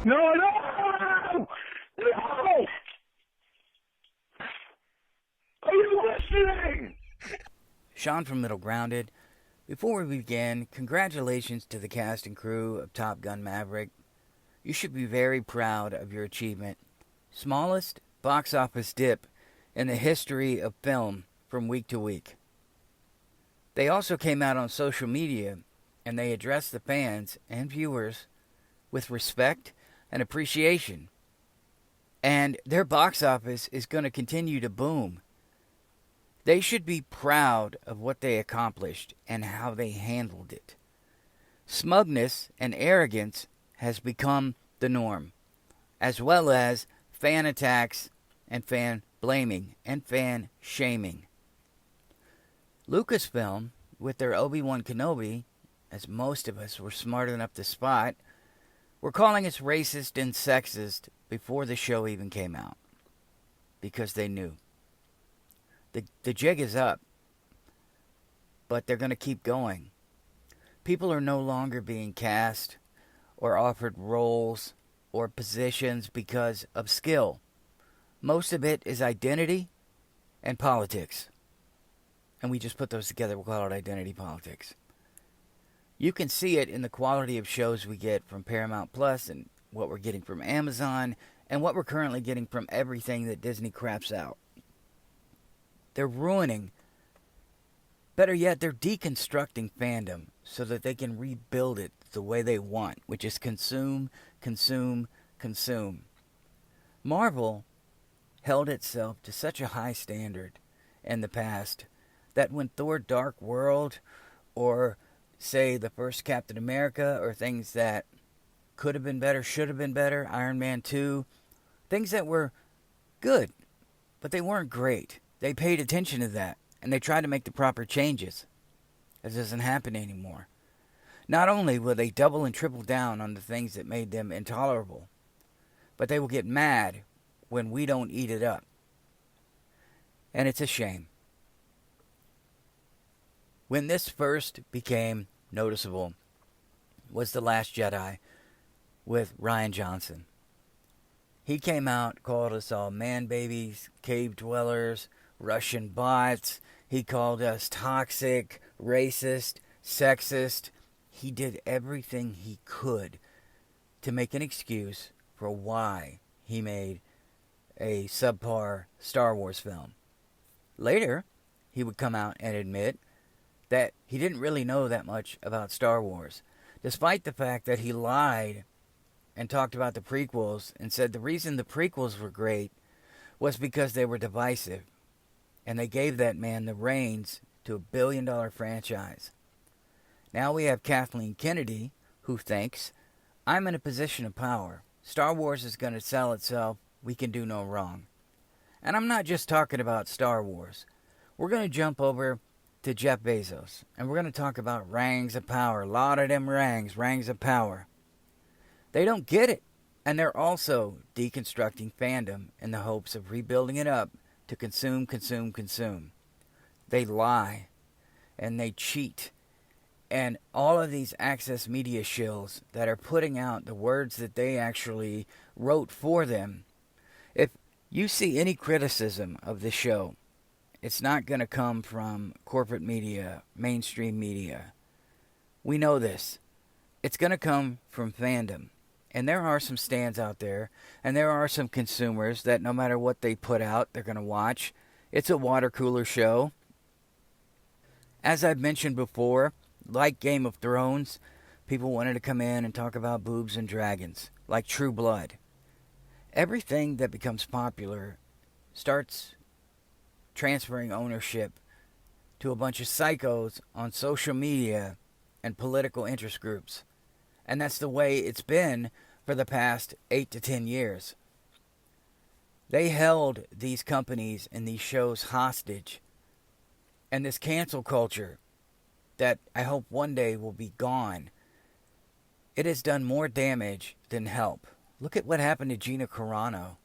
No, no! No! Are you listening? Sean from Middle Grounded. Before we begin, congratulations to the cast and crew of Top Gun Maverick. You should be very proud of your achievement. Smallest box office dip in the history of film from week to week. They also came out on social media and they addressed the fans and viewers with respect and appreciation. And their box office is going to continue to boom. They should be proud of what they accomplished and how they handled it. Smugness and arrogance has become the norm, as well as fan attacks and fan blaming and fan shaming. Lucasfilm, with their Obi-Wan Kenobi, as most of us were smart enough to spot, were calling us racist and sexist before the show even came out, because they knew. The jig is up, but they're going to keep going. People are no longer being cast or offered roles or positions because of skill. Most of it is identity and politics. And we just put those together, we'll call it identity politics. You can see it in the quality of shows we get from Paramount Plus and what we're getting from Amazon and what we're currently getting from everything that Disney craps out. They're ruining, better yet, they're deconstructing fandom so that they can rebuild it the way they want, which is consume, consume, consume. Marvel held itself to such a high standard in the past that when Thor Dark World or, say, the first Captain America or things that could have been better, should have been better, Iron Man 2, things that were good, but they weren't great. They paid attention to that, and they tried to make the proper changes. That doesn't happen anymore. Not only will they double and triple down on the things that made them intolerable, but they will get mad when we don't eat it up. And it's a shame. When this first became noticeable was The Last Jedi with Rian Johnson. He came out, called us all man babies, cave dwellers, Russian bots. He called us toxic, racist, sexist. He did everything he could to make an excuse for why he made a subpar Star Wars film. Later, he would come out and admit that he didn't really know that much about Star Wars, despite the fact that he lied and talked about the prequels and said the reason the prequels were great was because they were divisive. And they gave that man the reins to a billion-dollar franchise. Now we have Kathleen Kennedy, who thinks, I'm in a position of power. Star Wars is going to sell itself. We can do no wrong. And I'm not just talking about Star Wars. We're going to jump over to Jeff Bezos. And we're going to talk about rings of power. A lot of them rings of power. They don't get it. And they're also deconstructing fandom in the hopes of rebuilding it up to consume, consume, consume. They lie and they cheat. And all of these access media shills that are putting out the words that they actually wrote for them. If you see any criticism of this show, it's not going to come from corporate media, mainstream media. We know this. It's going to come from fandom. And there are some stands out there, and there are some consumers that no matter what they put out, they're going to watch. It's a water cooler show. As I've mentioned before, like Game of Thrones, people wanted to come in and talk about boobs and dragons, like True Blood. Everything that becomes popular starts transferring ownership to a bunch of psychos on social media and political interest groups. And that's the way it's been for the past 8 to 10 years. They held these companies and these shows hostage. And this cancel culture that I hope one day will be gone, it has done more damage than help. Look at what happened to Gina Carano.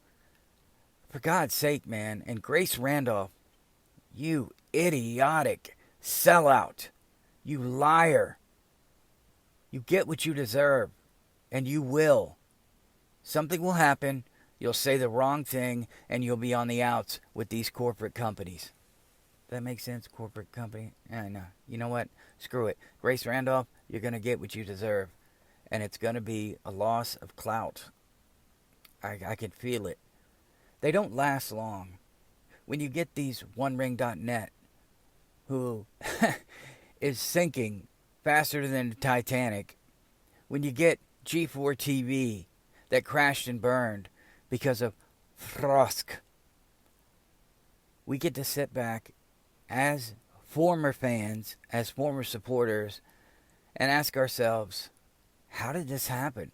For God's sake, man. And Grace Randolph, you idiotic sellout. You liar. You get what you deserve, and you will. Something will happen, you'll say the wrong thing, and you'll be on the outs with these corporate companies. Does that make sense? Corporate company? No. You know what? Screw it. Grace Randolph, you're going to get what you deserve. And it's going to be a loss of clout. I can feel it. They don't last long. When you get these OneRing.net, who is sinking faster than the Titanic, when you get G4 TV that crashed and burned because of Frosk, we get to sit back as former fans, as former supporters, and ask ourselves, how did this happen?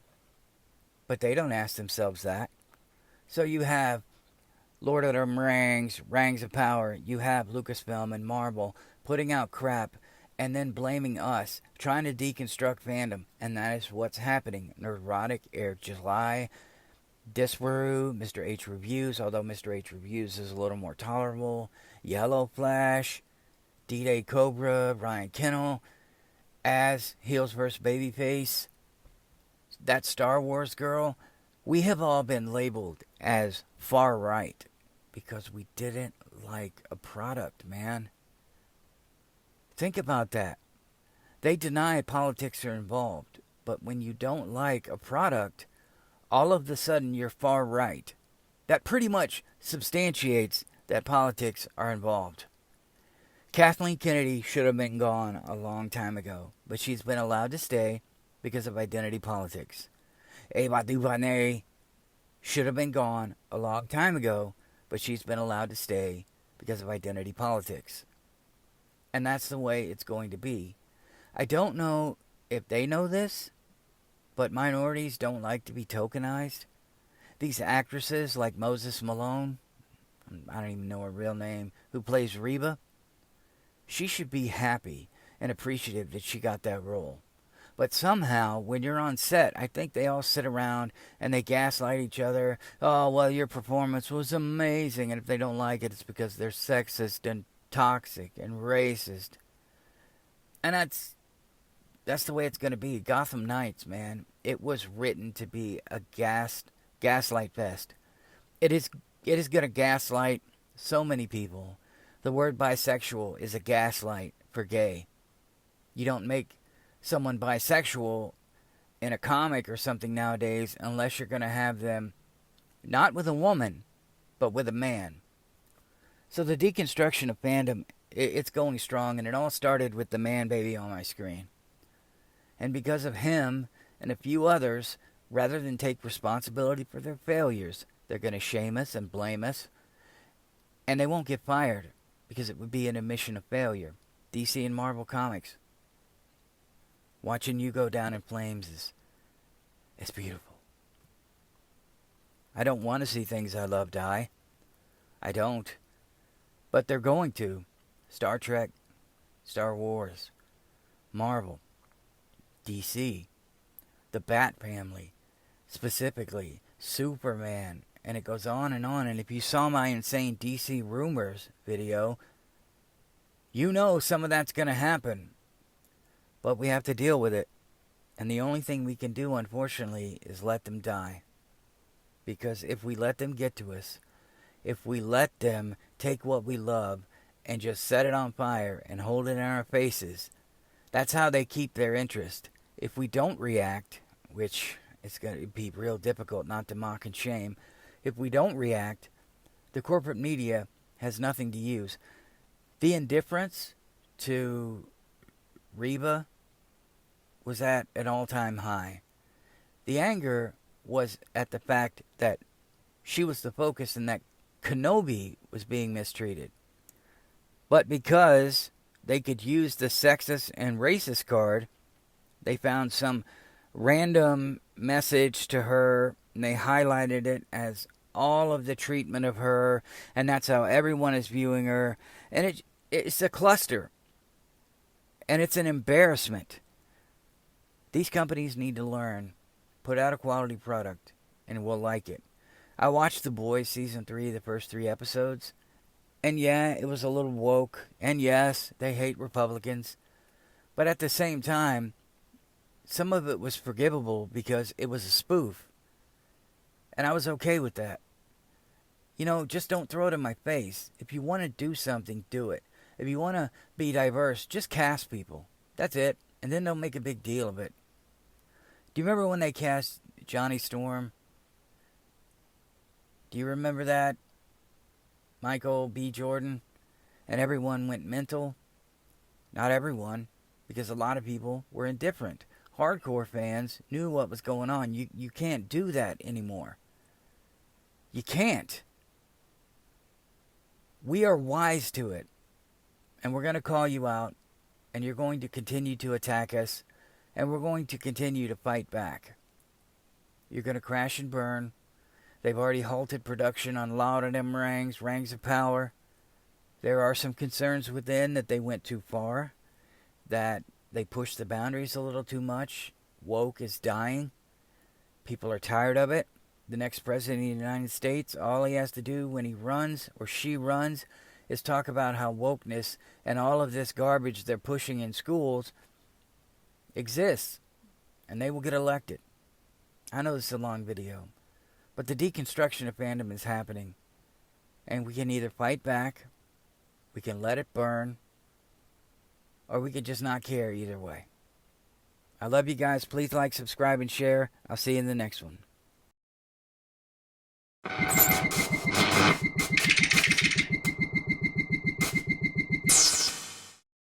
But they don't ask themselves that. So you have Lord of the Rings, Rings of Power, you have Lucasfilm and Marvel putting out crap and then blaming us, trying to deconstruct fandom. And that is what's happening. Neurotic, Eric July, Disparu, Mr. H Reviews, although Mr. H Reviews is a little more tolerable, Yellow Flash, D-Day Cobra, Ryan Kennel, as Heels vs. Babyface, that Star Wars girl. We have all been labeled as far right because we didn't like a product, man. Think about that. They deny politics are involved, but when you don't like a product, all of a sudden you're far right. That pretty much substantiates that politics are involved. Kathleen Kennedy should have been gone a long time ago, but she's been allowed to stay because of identity politics. Ava DuVernay should have been gone a long time ago, but she's been allowed to stay because of identity politics. And that's the way it's going to be. I don't know if they know this, but minorities don't like to be tokenized. These actresses like Moses Malone, I don't even know her real name, who plays Reba, she should be happy and appreciative that she got that role. But somehow, when you're on set, I think they all sit around and they gaslight each other. Oh, well, your performance was amazing. And if they don't like it, it's because they're sexist and toxic and racist. And that's the way it's going to be. Gotham Knights, man. It was written to be a gaslight fest. It is going to gaslight so many people. The word bisexual is a gaslight for gay. You don't make someone bisexual in a comic or something nowadays unless you're going to have them not with a woman, but with a man. So the deconstruction of fandom, it's going strong, and it all started with the man baby on my screen. And because of him and a few others, rather than take responsibility for their failures, they're going to shame us and blame us, and they won't get fired because it would be an admission of failure. DC and Marvel Comics. Watching you go down in flames is beautiful. I don't want to see things I love die. I don't. But they're going to. Star Trek, Star Wars, Marvel, DC, the Bat Family, specifically Superman, and it goes on. And if you saw my insane DC rumors video, you know some of that's going to happen. But we have to deal with it. And the only thing we can do, unfortunately, is let them die. Because if we let them get to us, if we let them take what we love and just set it on fire and hold it in our faces, that's how they keep their interest. If we don't react, which it's going to be real difficult not to mock and shame, if we don't react, the corporate media has nothing to use. The indifference to Reba was at an all-time high. The anger was at the fact that she was the focus and that Kenobi was being mistreated. But because they could use the sexist and racist card, they found some random message to her and they highlighted it as all of the treatment of her, and that's how everyone is viewing her. And it's a cluster. And it's an embarrassment. These companies need to learn, put out a quality product, and we'll like it. I watched The Boys Season 3, the first 3 episodes, and yeah, it was a little woke, and yes, they hate Republicans, but at the same time, some of it was forgivable because it was a spoof. And I was okay with that. You know, just don't throw it in my face. If you want to do something, do it. If you want to be diverse, just cast people. That's it. And then don't make a big deal of it. Do you remember when they cast Johnny Storm? Do you remember that? Michael B. Jordan? And everyone went mental? Not everyone, because a lot of people were indifferent. Hardcore fans knew what was going on. You can't do that anymore. You can't. We are wise to it. And we're going to call you out. And you're going to continue to attack us. And we're going to continue to fight back. You're going to crash and burn. They've already halted production on a lot of them rings of power. There are some concerns within that they went too far, that they pushed the boundaries a little too much. Woke is dying. People are tired of it. The next president of the United States, all he has to do when he runs or she runs is talk about how wokeness and all of this garbage they're pushing in schools exists, and they will get elected. I know this is a long video, but the deconstruction of fandom is happening, and we can either fight back, we can let it burn, or we can just not care either way. I love you guys. Please like, subscribe, and share. I'll see you in the next one.